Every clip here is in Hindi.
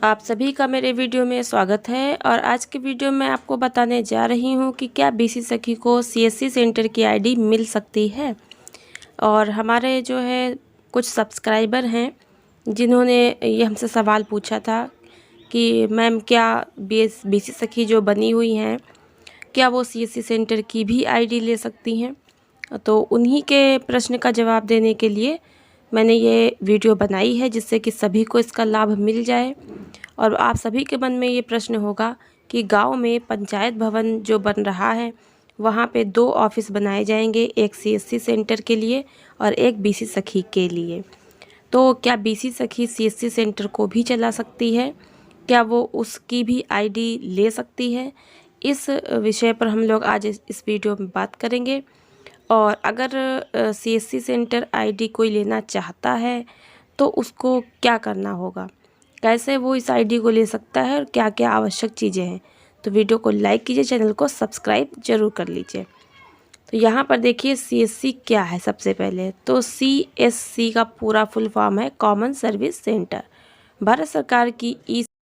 आप सभी का मेरे वीडियो में स्वागत है। और आज के वीडियो में आपको बताने जा रही हूँ कि क्या बीसी सखी को सीएससी सेंटर की आईडी मिल सकती है। और हमारे जो है कुछ सब्सक्राइबर हैं जिन्होंने ये हमसे सवाल पूछा था कि मैम क्या बीसी सखी जो बनी हुई हैं क्या वो सीएससी सेंटर की भी आईडी ले सकती हैं। तो उन्हीं के प्रश्न का जवाब देने के लिए मैंने ये वीडियो बनाई है, जिससे कि सभी को इसका लाभ मिल जाए। और आप सभी के मन में ये प्रश्न होगा कि गांव में पंचायत भवन जो बन रहा है वहाँ पे 2 ऑफिस बनाए जाएंगे, एक सीएससी सेंटर के लिए और एक बीसी सखी के लिए। तो क्या बीसी सखी सीएससी सेंटर को भी चला सकती है, क्या वो उसकी भी आईडी ले सकती है? इस विषय पर हम लोग आज इस वीडियो में बात करेंगे। और अगर सीएससी सेंटर आईडी कोई लेना चाहता है तो उसको क्या करना होगा, कैसे वो इस आईडी को ले सकता है और क्या क्या आवश्यक चीज़ें हैं। तो वीडियो को लाइक कीजिए, चैनल को सब्सक्राइब जरूर कर लीजिए। तो यहाँ पर देखिए सीएससी क्या है। सबसे पहले तो सीएससी का पूरा फुल फॉर्म है कॉमन सर्विस सेंटर। भारत सरकार की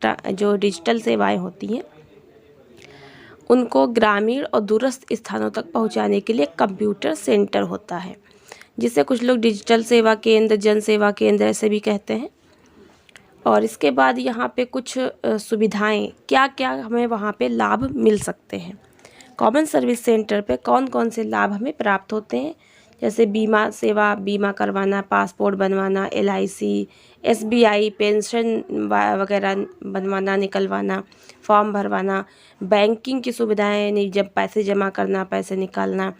जो डिजिटल सेवाएं होती हैं उनको ग्रामीण और दूरस्थ स्थानों तक पहुँचाने के लिए कंप्यूटर सेंटर होता है, जिसे कुछ लोग डिजिटल सेवा केंद्र, जन सेवा केंद्र ऐसे भी कहते हैं। और इसके बाद यहाँ पे कुछ सुविधाएं, क्या क्या हमें वहाँ पे लाभ मिल सकते हैं। कॉमन सर्विस सेंटर पे कौन कौन से लाभ हमें प्राप्त होते हैं, जैसे बीमा सेवा, बीमा करवाना, पासपोर्ट बनवाना, एलआईसी, एसबीआई, पेंशन वगैरह बनवाना, निकलवाना, फॉर्म भरवाना, बैंकिंग की सुविधाएं यानी जब पैसे जमा करना, पैसे निकालना,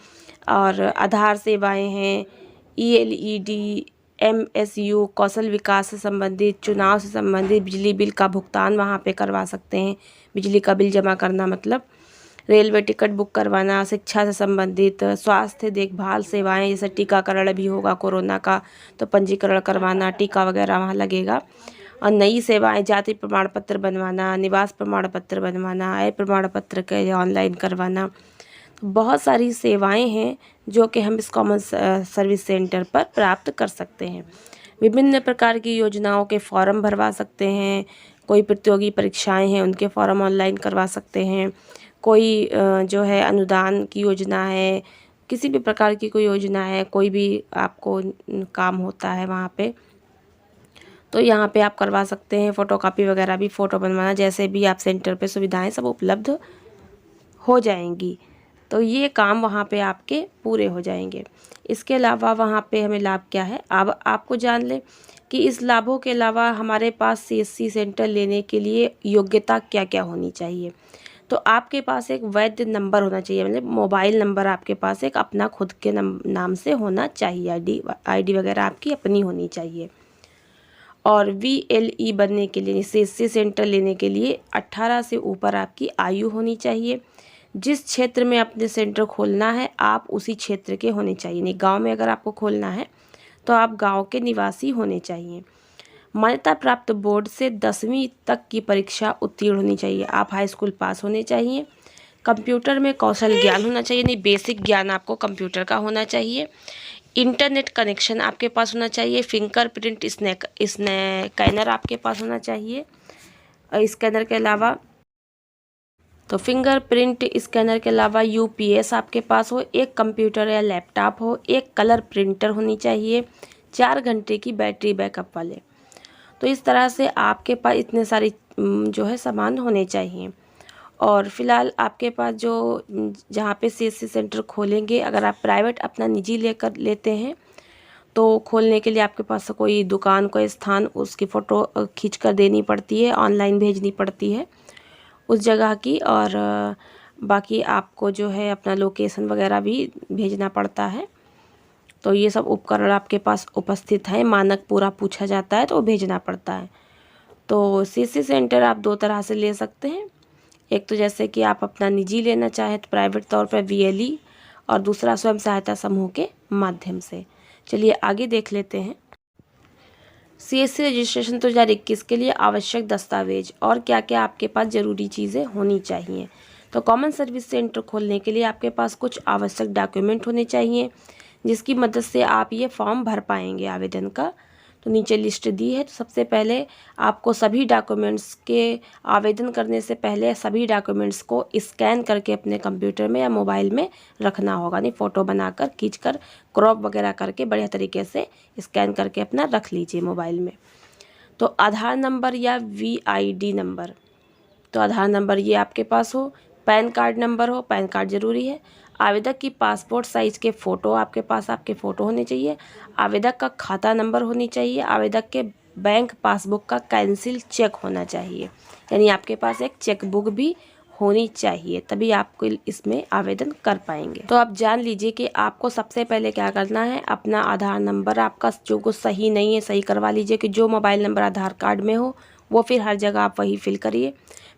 और आधार सेवाएं हैं, ईएलईडी, एमएसयू, कौशल विकास से संबंधित, चुनाव से संबंधित, बिजली बिल का भुगतान वहाँ पे करवा सकते हैं, बिजली का बिल जमा करना मतलब, रेलवे टिकट बुक करवाना, शिक्षा से संबंधित, स्वास्थ्य देखभाल सेवाएं जैसे टीकाकरण भी होगा कोरोना का तो पंजीकरण करवाना, टीका वगैरह वहाँ लगेगा। और नई सेवाएं, जाति प्रमाण पत्र बनवाना, निवास प्रमाण पत्र बनवाना, आय प्रमाण पत्र के ऑनलाइन करवाना, बहुत सारी सेवाएं हैं जो कि हम इस कॉमन सर्विस सेंटर पर प्राप्त कर सकते हैं। विभिन्न प्रकार की योजनाओं के फॉर्म भरवा सकते हैं, कोई प्रतियोगी परीक्षाएं हैं उनके फॉर्म ऑनलाइन करवा सकते हैं, कोई जो है अनुदान की योजना है, किसी भी प्रकार की कोई योजना है, कोई भी आपको काम होता है वहाँ पे तो यहाँ पे आप करवा सकते हैं। फ़ोटोकॉपी वगैरह भी, फ़ोटो बनवाना, जैसे भी आप सेंटर पे सुविधाएं सब उपलब्ध हो जाएंगी। तो ये काम वहाँ पे आपके पूरे हो जाएंगे। इसके अलावा वहाँ पे हमें लाभ क्या है, अब आपको जान लें कि इस लाभों के अलावा हमारे पास सीएससी सेंटर लेने के लिए योग्यता क्या क्या होनी चाहिए। तो आपके पास एक वैध नंबर होना चाहिए, मतलब मोबाइल नंबर आपके पास एक अपना खुद के नाम से होना चाहिए, आईडी वगैरह आपकी अपनी होनी चाहिए। और वीएलई बनने के लिए, सीएससी सेंटर लेने के लिए 18 से ऊपर आपकी आयु होनी चाहिए। जिस क्षेत्र में अपने सेंटर खोलना है आप उसी क्षेत्र के होने चाहिए, नहीं गांव में अगर आपको खोलना है तो आप गांव के निवासी होने चाहिए। मान्यता प्राप्त बोर्ड से 10वीं तक की परीक्षा उत्तीर्ण होनी चाहिए, आप हाई स्कूल पास होने चाहिए। कंप्यूटर में कौशल ज्ञान होना चाहिए, नहीं बेसिक ज्ञान आपको कंप्यूटर का होना चाहिए। इंटरनेट कनेक्शन आपके पास होना चाहिए। फिंगरप्रिंट स्कैनर आपके पास होना चाहिए। स्कैनर के अलावा फिंगरप्रिंट स्कैनर के अलावा यूपीएस आपके पास हो, एक कंप्यूटर या लैपटॉप हो, एक कलर प्रिंटर होनी चाहिए, 4 घंटे की बैटरी बैकअप वाले। तो इस तरह से आपके पास इतने सारे जो है सामान होने चाहिए। और फिलहाल आपके पास जो जहाँ पे सीएससी सेंटर खोलेंगे, अगर आप प्राइवेट अपना निजी लेते हैं तो खोलने के लिए आपके पास कोई दुकान, कोई स्थान, उसकी फ़ोटो खींच कर देनी पड़ती है, ऑनलाइन भेजनी पड़ती है उस जगह की। और बाकी आपको जो है अपना लोकेशन वगैरह भी भेजना पड़ता है। तो ये सब उपकरण आपके पास उपस्थित है, मानक पूरा पूछा जाता है तो वो भेजना पड़ता है। तो सीएससी सेंटर आप 2 तरह से ले सकते हैं, एक तो जैसे कि आप अपना निजी लेना चाहें तो प्राइवेट तौर पर वीएलई, और दूसरा स्वयं सहायता समूह के माध्यम से। चलिए आगे देख लेते हैं। सीएससी रजिस्ट्रेशन 2021 के लिए आवश्यक दस्तावेज और क्या क्या आपके पास ज़रूरी चीज़ें होनी चाहिए। तो कॉमन सर्विस सेंटर खोलने के लिए आपके पास कुछ आवश्यक डॉक्यूमेंट होने चाहिए जिसकी मदद से आप ये फॉर्म भर पाएंगे आवेदन का। तो नीचे लिस्ट दी है। तो सबसे पहले आपको सभी डॉक्यूमेंट्स के आवेदन करने से पहले सभी डॉक्यूमेंट्स को स्कैन करके अपने कंप्यूटर में या मोबाइल में रखना होगा, नहीं फ़ोटो बनाकर खींचकर क्रॉप वगैरह करके बढ़िया तरीके से स्कैन करके अपना रख लीजिए मोबाइल में। तो आधार नंबर या VID नंबर, तो आधार नंबर ये आपके पास हो, पैन कार्ड नंबर हो, पैन कार्ड ज़रूरी है, आवेदक की पासपोर्ट साइज़ के फ़ोटो आपके पास आपके फ़ोटो होने चाहिए, आवेदक का खाता नंबर होनी चाहिए, आवेदक के बैंक पासबुक का कैंसिल चेक होना चाहिए, यानी आपके पास एक चेक बुक भी होनी चाहिए, तभी आपको इसमें आवेदन कर पाएंगे। तो आप जान लीजिए कि आपको सबसे पहले क्या करना है, अपना आधार नंबर आपका जो कुछ सही नहीं है सही करवा लीजिए, कि जो मोबाइल नंबर आधार कार्ड में हो वो फिर हर जगह आप वही फिल करिए।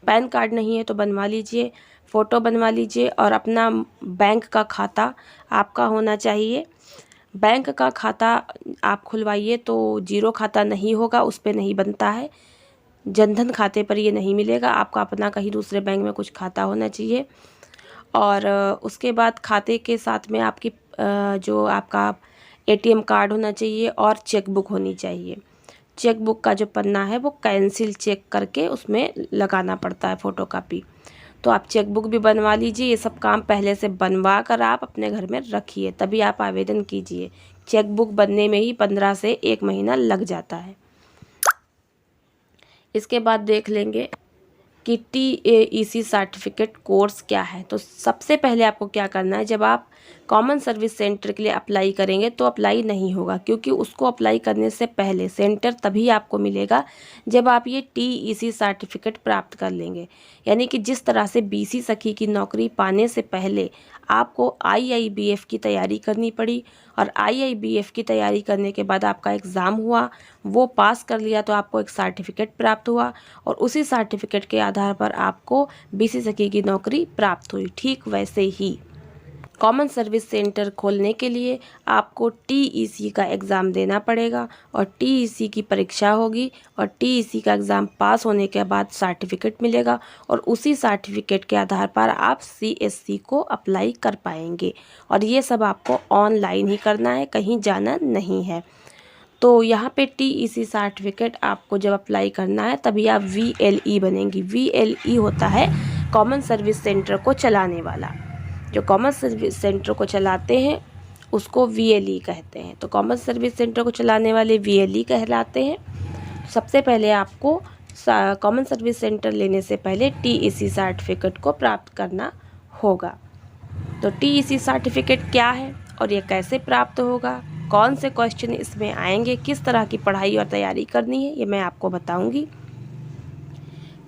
पैन कार्ड नहीं है तो बनवा लीजिए, फ़ोटो बनवा लीजिए, और अपना बैंक का खाता आपका होना चाहिए। बैंक का खाता आप खुलवाइए तो जीरो खाता नहीं होगा, उस पर नहीं बनता है, जनधन खाते पर ये नहीं मिलेगा, आपका अपना कहीं दूसरे बैंक में कुछ खाता होना चाहिए। और उसके बाद खाते के साथ में आपकी जो आपका ATM कार्ड होना चाहिए और चेक बुक होनी चाहिए। चेक बुक का जो पन्ना है वो कैंसिल चेक करके उसमें लगाना पड़ता है फ़ोटोकॉपी। तो आप चेक बुक भी बनवा लीजिए। ये सब काम पहले से बनवा कर आप अपने घर में रखिए, तभी आप आवेदन कीजिए। चेक बुक बनने में ही 15 से 1 महीना लग जाता है। इसके बाद देख लेंगे कि TAEC सर्टिफिकेट कोर्स क्या है। तो सबसे पहले आपको क्या करना है, जब आप कॉमन सर्विस सेंटर के लिए अप्लाई करेंगे तो अप्लाई नहीं होगा, क्योंकि उसको अप्लाई करने से पहले सेंटर तभी आपको मिलेगा जब आप ये TEC सर्टिफिकेट प्राप्त कर लेंगे। यानी कि जिस तरह से BC सखी की नौकरी पाने से पहले आपको IIBF की तैयारी करनी पड़ी, और IIBF की तैयारी करने के बाद आपका एग्ज़ाम हुआ, वो पास कर लिया तो आपको एक सर्टिफिकेट प्राप्त हुआ, और उसी सर्टिफिकेट के आधार पर आपको BC सखी की नौकरी प्राप्त हुई। ठीक वैसे ही कॉमन सर्विस सेंटर खोलने के लिए आपको TEC का एग्ज़ाम देना पड़ेगा, और TEC की परीक्षा होगी, और TEC का एग्ज़ाम पास होने के बाद सर्टिफिकेट मिलेगा, और उसी सर्टिफिकेट के आधार पर आप CSC को अप्लाई कर पाएंगे। और ये सब आपको ऑनलाइन ही करना है, कहीं जाना नहीं है। तो यहाँ पे TEC सर्टिफिकेट आपको जब अप्लाई करना है तभी आप VLE बनेंगी। VLE होता है कॉमन सर्विस सेंटर को चलाने वाला। जो कॉमन सर्विस सेंटर को चलाते हैं उसको VLE कहते हैं। तो कॉमन सर्विस सेंटर को चलाने वाले VLE कहलाते हैं। सबसे पहले आपको कॉमन सर्विस सेंटर लेने से पहले TEC सर्टिफिकेट को प्राप्त करना होगा। तो TEC सर्टिफिकेट क्या है और ये कैसे प्राप्त होगा, कौन से क्वेश्चन इसमें आएंगे, किस तरह की पढ़ाई और तैयारी करनी है, ये मैं आपको बताऊंगी।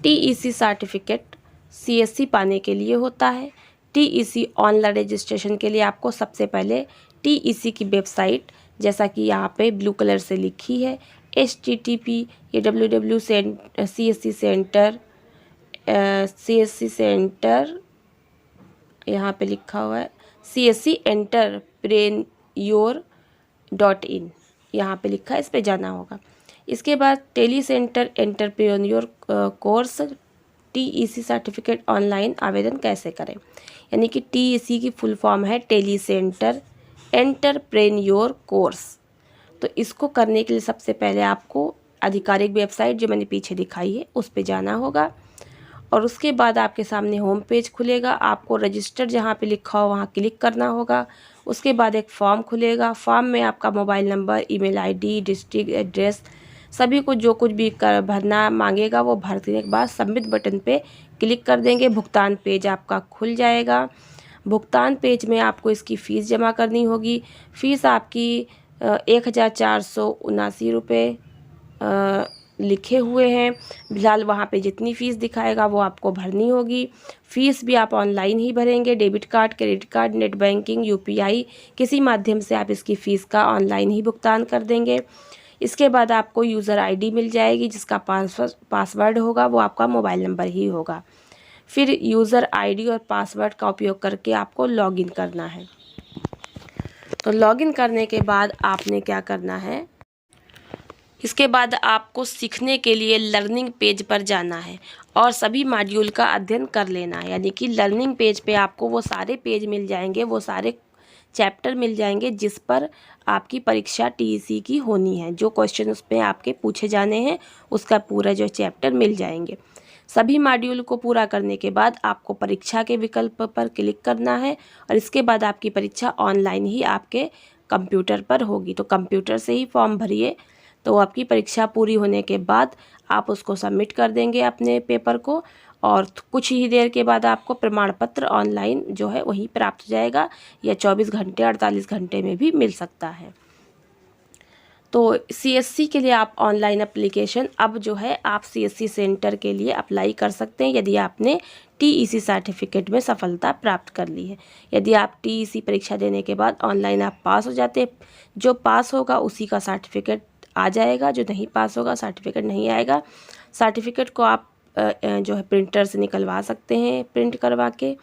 TEC सर्टिफिकेट CSC पाने के लिए होता है। TEC ऑनलाइन रजिस्ट्रेशन के लिए आपको सबसे पहले TEC की वेबसाइट, जैसा कि यहाँ पे ब्लू कलर से लिखी है, HTTP ये www CSC सेंटर यहाँ पे लिखा हुआ है CSC एंटरप्रेन्योर.in, यहाँ पे लिखा है, इस पे जाना होगा। इसके बाद telecentre entrepreneur course TEC certificate online आवेदन कैसे करें, यानी कि TEC की फुल फॉर्म है टेली सेंटर एंटरप्रेन्योर कोर्स। तो इसको करने के लिए सबसे पहले आपको आधिकारिक वेबसाइट जो मैंने पीछे दिखाई है उस पे जाना होगा, और उसके बाद आपके सामने होम पेज खुलेगा। आपको रजिस्टर जहाँ पे लिखा हो वहाँ क्लिक करना होगा। उसके बाद एक फॉर्म खुलेगा। फॉर्म में आपका mobile number, email ID, district address, सभी को जो कुछ भी भरना मांगेगा वो भरने के बाद सबमिट बटन पे क्लिक कर देंगे। भुगतान पेज आपका खुल जाएगा। भुगतान पेज में आपको इसकी फ़ीस जमा करनी होगी। फ़ीस आपकी 1479 रुपये लिखे हुए हैं। फिलहाल वहाँ पे जितनी फ़ीस दिखाएगा वो आपको भरनी होगी। फ़ीस भी आप ऑनलाइन ही भरेंगे। Debit card, credit card, net banking, UPI किसी माध्यम से आप इसकी फ़ीस का ऑनलाइन ही भुगतान कर देंगे। इसके बाद आपको यूज़र ID मिल जाएगी, जिसका पासवर्ड होगा वो आपका मोबाइल नंबर ही होगा। फिर यूज़र ID और पासवर्ड का उपयोग करके आपको लॉगिन करना है। तो लॉगिन करने के बाद आपने क्या करना है, इसके बाद आपको सीखने के लिए लर्निंग पेज पर जाना है और सभी मॉड्यूल का अध्ययन कर लेना है। यानी कि लर्निंग पेज पे आपको वो सारे पेज मिल जाएंगे, वो सारे चैप्टर मिल जाएंगे जिस पर आपकी परीक्षा टीईसी की होनी है। जो क्वेश्चन उसमें आपके पूछे जाने हैं उसका पूरा जो चैप्टर मिल जाएंगे। सभी मॉड्यूल को पूरा करने के बाद आपको परीक्षा के विकल्प पर क्लिक करना है और इसके बाद आपकी परीक्षा ऑनलाइन ही आपके कंप्यूटर पर होगी। तो कंप्यूटर से ही फॉर्म भरिए, तो आपकी परीक्षा पूरी होने के बाद आप उसको सबमिट कर देंगे अपने पेपर को, और कुछ ही देर के बाद आपको प्रमाण पत्र ऑनलाइन जो है वहीं प्राप्त हो जाएगा, या 24 घंटे 48 घंटे में भी मिल सकता है। तो सीएससी के लिए आप ऑनलाइन एप्लीकेशन अब जो है आप सीएससी सेंटर के लिए अप्लाई कर सकते हैं यदि आपने टीईसी सर्टिफिकेट में सफलता प्राप्त कर ली है। यदि आप टीईसी परीक्षा देने के बाद ऑनलाइन आप पास हो जाते हैं, जो पास होगा उसी का सर्टिफिकेट आ जाएगा, जो नहीं पास होगा सर्टिफिकेट नहीं आएगा। सर्टिफिकेट को आप जो है प्रिंटर से निकलवा सकते हैं प्रिंट करवा के,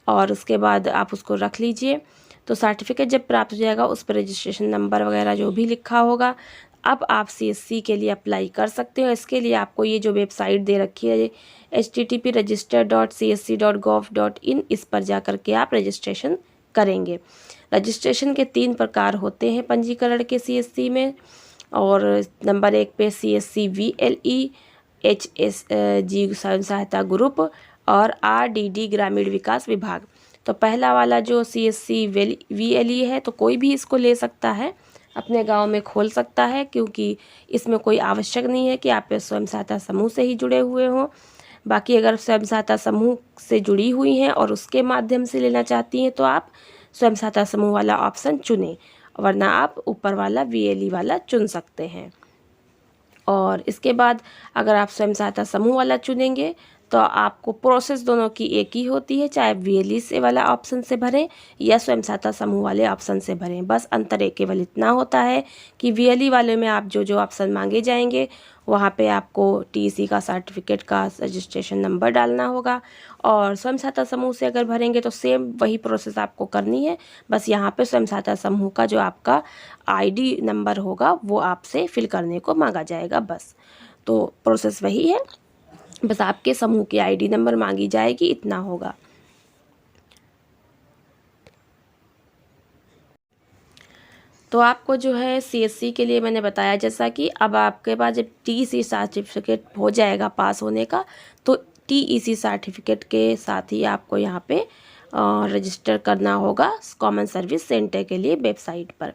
और उसके बाद आप उसको रख लीजिए। तो सर्टिफिकेट जब प्राप्त हो जाएगा उस पर रजिस्ट्रेशन नंबर वगैरह जो भी लिखा होगा, अब आप सीएससी के लिए अप्लाई कर सकते हो। इसके लिए आपको ये जो वेबसाइट दे रखी है http://register.csc.gov.in, इस पर जा कर के आप रजिस्ट्रेशन करेंगे। रजिस्ट्रेशन के 3 प्रकार होते हैं पंजीकरण के सीएससी में, और नंबर 1 पे CSC VLE, HSG स्वयं सहायता ग्रुप और RDD ग्रामीण विकास विभाग। तो पहला वाला जो CSC VLE है तो कोई भी इसको ले सकता है, अपने गांव में खोल सकता है, क्योंकि इसमें कोई आवश्यक नहीं है कि आप स्वयं सहायता समूह से ही जुड़े हुए हों। बाकी अगर स्वयं सहायता समूह से जुड़ी हुई हैं और उसके माध्यम से लेना चाहती हैं तो आप स्वयं सहायता समूह वाला ऑप्शन चुनें, वरना आप ऊपर वाला VLE वाला चुन सकते हैं। और इसके बाद अगर आप स्वयं सहायता समूह वाला चुनेंगे तो आपको प्रोसेस दोनों की एक ही होती है, चाहे VLE से वाला ऑप्शन से भरें या स्वयं सहायता समूह वाले ऑप्शन से भरें। बस अंतर एक केवल इतना होता है कि VLE वाले में आप जो जो ऑप्शन मांगे जाएंगे वहाँ पे आपको टीईसी का सर्टिफिकेट का रजिस्ट्रेशन नंबर डालना होगा, और स्वयं सहायता समूह से अगर भरेंगे तो सेम वही प्रोसेस आपको करनी है। बस यहाँ पे स्वयं सहायता समूह का जो आपका ID नंबर होगा वो आपसे फिल करने को मांगा जाएगा। बस तो प्रोसेस वही है, बस आपके समूह की ID नंबर मांगी जाएगी, इतना होगा। तो आपको जो है CSC के लिए मैंने बताया जैसा कि अब आपके पास जब TEC सर्टिफिकेट हो जाएगा पास होने का, तो TEC सर्टिफिकेट के साथ ही आपको यहाँ पे रजिस्टर करना होगा कॉमन सर्विस सेंटर के लिए वेबसाइट पर।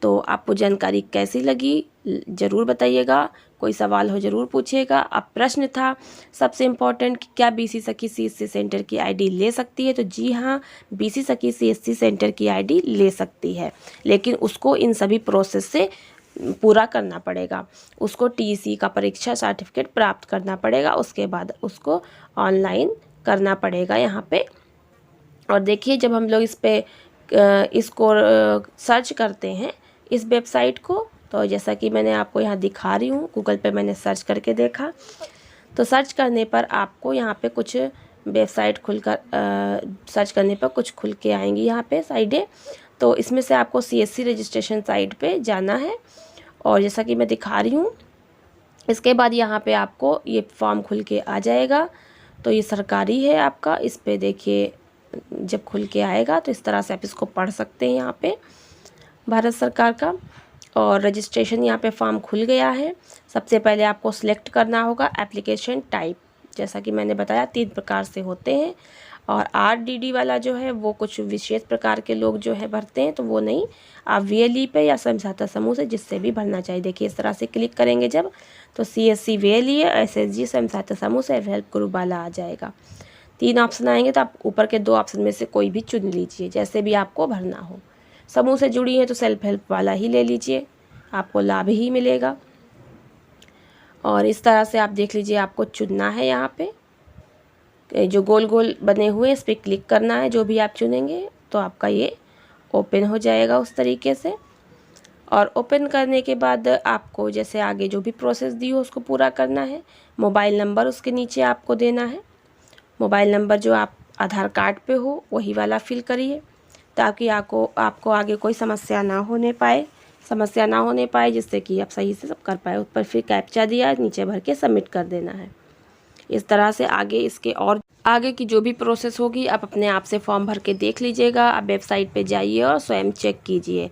तो आपको जानकारी कैसी लगी ज़रूर बताइएगा, कोई सवाल हो ज़रूर पूछिएगा। अब प्रश्न था सबसे इम्पोर्टेंट कि क्या BC सखी CSC सेंटर की ID ले सकती है, तो जी हाँ, BC सखी CSC सेंटर की ID ले सकती है, लेकिन उसको इन सभी प्रोसेस से पूरा करना पड़ेगा। उसको TEC का परीक्षा सर्टिफिकेट प्राप्त करना पड़ेगा, उसके बाद उसको ऑनलाइन करना पड़ेगा यहाँ पे। और देखिए जब हम लोग इसको सर्च करते हैं इस वेबसाइट को, तो जैसा कि मैंने आपको यहाँ दिखा रही हूँ, गूगल पे मैंने सर्च करके देखा, तो सर्च करने पर आपको यहाँ पे कुछ वेबसाइट खुलकर सर्च करने पर कुछ खुल के आएंगी यहाँ पे साइडें। तो इसमें से आपको CSC रजिस्ट्रेशन साइट पे जाना है, और जैसा कि मैं दिखा रही हूँ इसके बाद यहाँ पे आपको ये फॉर्म खुल के आ जाएगा। तो ये सरकारी है आपका, इस पर देखिए जब खुल के आएगा तो इस तरह से आप इसको पढ़ सकते हैं यहाँ पे, भारत सरकार का। और रजिस्ट्रेशन यहाँ पे फॉर्म खुल गया है। सबसे पहले आपको सिलेक्ट करना होगा एप्लीकेशन टाइप, जैसा कि मैंने बताया 3 प्रकार से होते हैं, और RDD वाला जो है वो कुछ विशेष प्रकार के लोग जो है भरते हैं, तो वो नहीं, आप VLE पे या स्वयं सहायता समूह से जिससे भी भरना चाहिए। देखिए इस तरह से क्लिक करेंगे जब, तो CSC VLE SSG स्वयं सहायता समूह से हेल्प ग्रुप वाला आ जाएगा। 3 ऑप्शन आएंगे, तो आप ऊपर के 2 ऑप्शन में से कोई भी चुन लीजिए, जैसे भी आपको भरना हो। समूह से जुड़ी है तो सेल्फ हेल्प वाला ही ले लीजिए, आपको लाभ ही मिलेगा। और इस तरह से आप देख लीजिए आपको चुनना है, यहाँ पे जो गोल गोल बने हुए इस पर क्लिक करना है, जो भी आप चुनेंगे तो आपका ये ओपन हो जाएगा उस तरीके से। और ओपन करने के बाद आपको जैसे आगे जो भी प्रोसेस दी हो उसको पूरा करना है। मोबाइल नंबर उसके नीचे आपको देना है, मोबाइल नंबर जो आप आधार कार्ड पे हो वही वाला फिल करिए, ताकि आपको आगे कोई समस्या ना होने पाए, जिससे कि आप सही से सब कर पाए। उस पर फिर कैप्चा दिया नीचे भर के सबमिट कर देना है। इस तरह से आगे की जो भी प्रोसेस होगी आप अपने आप से फॉर्म भर के देख लीजिएगा। आप वेबसाइट पे जाइए और स्वयं चेक कीजिए।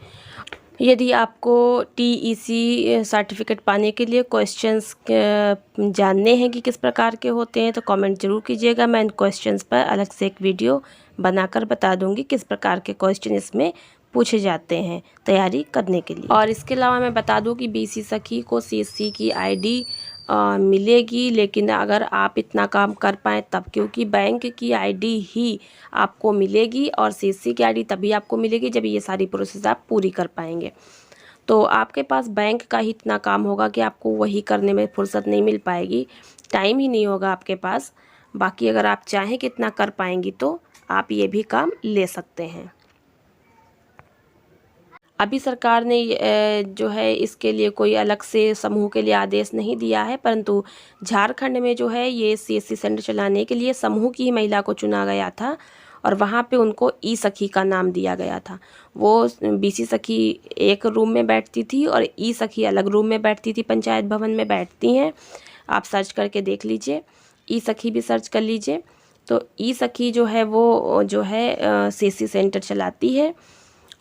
यदि आपको TEC सर्टिफिकेट पाने के लिए क्वेश्चंस जानने हैं कि किस प्रकार के होते हैं तो कमेंट ज़रूर कीजिएगा। मैं इन क्वेश्चंस पर अलग से एक वीडियो बनाकर बता दूंगी किस प्रकार के क्वेश्चन इसमें पूछे जाते हैं तैयारी करने के लिए। और इसके अलावा मैं बता दूं कि BC सखी को CSC की ID मिलेगी, लेकिन अगर आप इतना काम कर पाएँ तब, क्योंकि बैंक की ID ही आपको मिलेगी और CSC की ID तभी आपको मिलेगी जब ये सारी प्रोसेस आप पूरी कर पाएंगे। तो आपके पास बैंक का ही इतना काम होगा कि आपको वही करने में फुर्सत नहीं मिल पाएगी, टाइम ही नहीं होगा आपके पास। बाकी अगर आप चाहें कि इतना कर पाएंगी तो आप ये भी काम ले सकते हैं। अभी सरकार ने जो है इसके लिए कोई अलग से समूह के लिए आदेश नहीं दिया है, परंतु झारखंड में जो है ये CSC सेंटर चलाने के लिए समूह की महिला को चुना गया था और वहाँ पे उनको ई सखी का नाम दिया गया था। वो BC सखी एक रूम में बैठती थी और ई सखी अलग रूम में बैठती थी, पंचायत भवन में बैठती हैं। आप सर्च करके देख लीजिए, ई सखी भी सर्च कर लीजिए। तो ई सखी जो है वो जो है CSC सेंटर चलाती है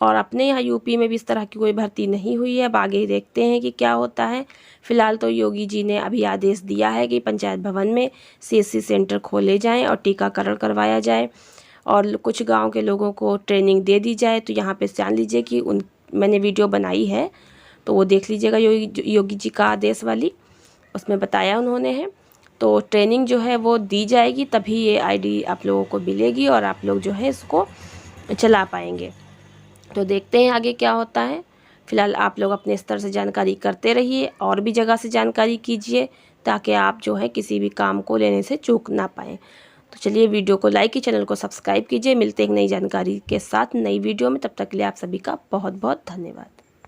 और अपने यहाँ UP में भी इस तरह की कोई भर्ती नहीं हुई है। अब आगे देखते हैं कि क्या होता है। फिलहाल तो योगी जी ने अभी आदेश दिया है कि पंचायत भवन में CSC सेंटर खोले जाएं और टीकाकरण करवाया जाए और कुछ गांव के लोगों को ट्रेनिंग दे दी जाए। तो यहाँ पे जान लीजिए कि मैंने वीडियो बनाई है तो वो देख लीजिएगा, योगी जी का आदेश वाली, उसमें बताया उन्होंने है। तो ट्रेनिंग जो है वो दी जाएगी तभी ये ID आप लोगों को मिलेगी और आप लोग जो है इसको चला पाएंगे। तो देखते हैं आगे क्या होता है। फिलहाल आप लोग अपने स्तर से जानकारी करते रहिए और भी जगह से जानकारी कीजिए ताकि आप जो है किसी भी काम को लेने से चूक ना पाएँ। तो चलिए वीडियो को लाइक कीजिए, चैनल को सब्सक्राइब कीजिए। मिलते हैं एक नई जानकारी के साथ नई वीडियो में, तब तक के लिए आप सभी का बहुत बहुत धन्यवाद।